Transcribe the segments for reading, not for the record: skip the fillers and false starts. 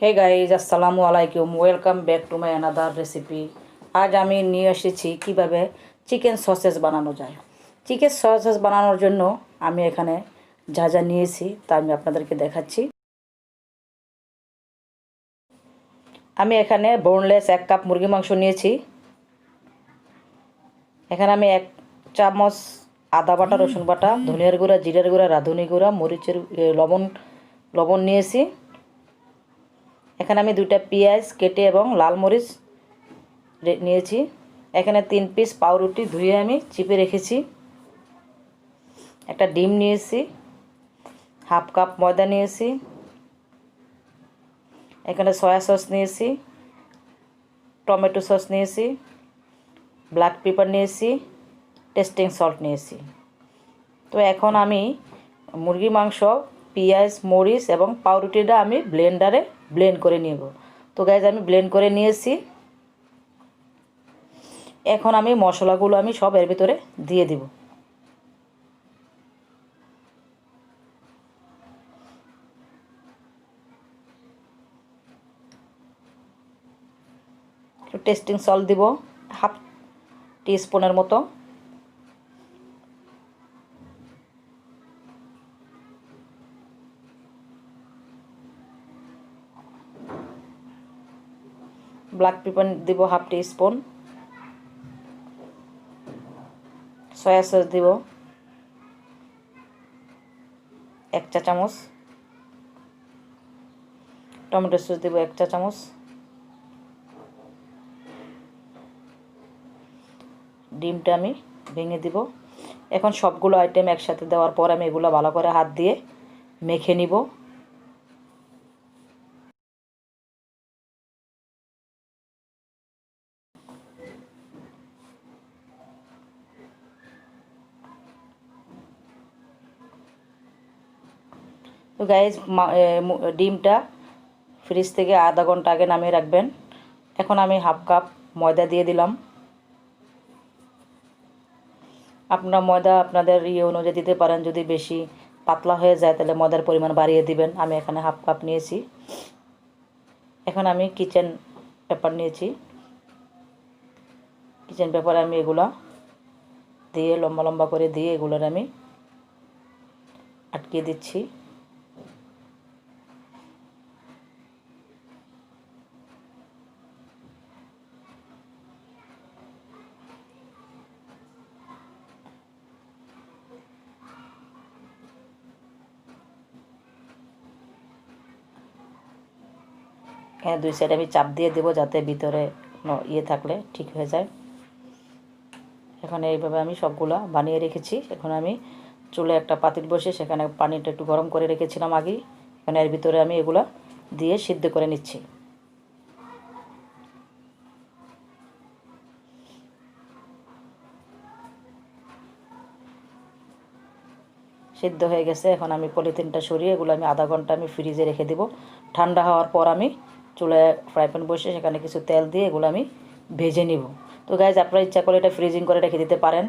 Hey guys, আসসালামু আলাইকুম। Welcome back to my another recipe. আজ আমি নিয়ে এসেছি কিভাবে চিকেন সসেস বানানো যায়। চিকেন সসেস বানানোর জন্য আমি এখানে যা যা নিয়েছি তা আমি আপনাদেরকে দেখাচ্ছি। আমি এখানে বোনলেস 1 কাপ মুরগি মাংস নিয়েছি। এখানে আমি 1 চামচ আদা বাটা, রসুন বাটা, ধনিয়ার গুঁড়া, জিরার গুঁড়া, রাঁধুনি গুঁড়া, মরিচের লবণ নিয়েছি। এখানে আমি 2টা পেঁয়াজ কেটে এবং লাল মরিচ নিয়েছি। এখানে 3 পিস পাউরুটি ধুয়ে আমি চিপে রেখেছি। একটা ডিম নিয়েছি, 1/2 কাপ ময়দা নিয়েছি। এখানে সয়া সস নিয়েছি, টমেটো সস নিয়েছি, ব্ল্যাক পেপার নিয়েছি, টেস্টিং সল্ট নিয়েছি। তো এখন আমি মুরগি মাংস, পেঁয়াজ, মরিচ এবং পাউরুটিটা আমি ব্লেন্ডারে ব্লেন্ড করে নেব। তো গাইজ, আমি ব্লেন্ড করে নিয়েছি। এখন আমি মশলাগুলো আমি সব এর ভিতরে দিয়ে দিব। টেস্টিং সল্ট দিব 1/2 টিস্পুনের মতো। ব্ল্যাক পেপার দিব 1/2 টিস্পুন। সয়া সস দিব 1 চা চামচ। টমেটো সস দিব 1 চা চামচ। ডিমটা আমি ভেঙে দিব। এখন সবগুলো আইটেম একসাথে দেওয়ার পর আমি এগুলো ভালো করে হাত দিয়ে মেখে নিব। তো গাইজ, ডিমটা ফ্রিজ থেকে আধা ঘন্টা আগে নামিয়ে রাখবেন। এখন আমি 1/2 কাপ ময়দা দিয়ে দিলাম। আপনারা ময়দা আপনাদের অনুযায়ী দিতে পারেন। যদি বেশি পাতলা হয়ে যায় তাহলে ময়দার পরিমাণ বাড়িয়ে দিবেন। আমি এখানে 1/2 কাপ নিয়েছি। এখন আমি কিচেন পেপার নিয়েছি। কিচেন পেপারে আমি এগুলা দিয়ে লম্বা লম্বা করে দিয়ে এগুলোর আমি আটকে দিচ্ছি। হ্যাঁ, 2 সাইড আমি চাপ দিয়ে দেবো যাতে ভিতরে থাকলে ঠিক হয়ে যায়। এখন এইভাবে আমি সবগুলা বানিয়ে রেখেছি। এখন আমি চুলে একটা পাতিল বসে সেখানে পানিটা একটু গরম করে রেখেছিলাম আগেই। এখন এর ভিতরে আমি এগুলা দিয়ে সিদ্ধ করে নিচ্ছি। সিদ্ধ হয়ে গেছে। এখন আমি পলিথিনটা সরিয়ে এগুলো আমি আধা ঘন্টা আমি ফ্রিজে রেখে দেব। ঠান্ডা হওয়ার পর আমি চুলায় ফ্রাই প্যান বসে সেখানে কিছু তেল দিয়ে এগুলো আমি ভেজে নিব। তো গাইজ, আপনারা ইচ্ছা করে এটা ফ্রিজিং করে রেখে দিতে পারেন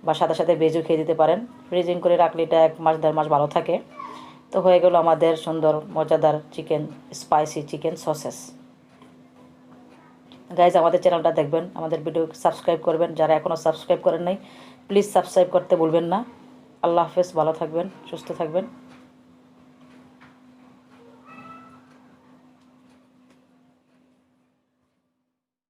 বা সাথে সাথে ভেজেও খেয়ে দিতে পারেন। ফ্রিজিং করে রাখলে এটা 1 মাস 1.5 মাস ভালো থাকে। তো হয়ে গেল আমাদের সুন্দর মজাদার স্পাইসি চিকেন সসেস। গাইজ, আমাদের চ্যানেলটা দেখবেন, আমাদের ভিডিও সাবস্ক্রাইব করবেন। যারা এখনও সাবস্ক্রাইব করেন নাই প্লিজ সাবস্ক্রাইব করতে ভুলবেন না। আল্লাহ হাফেজ, ভালো থাকবেন, সুস্থ থাকবেন।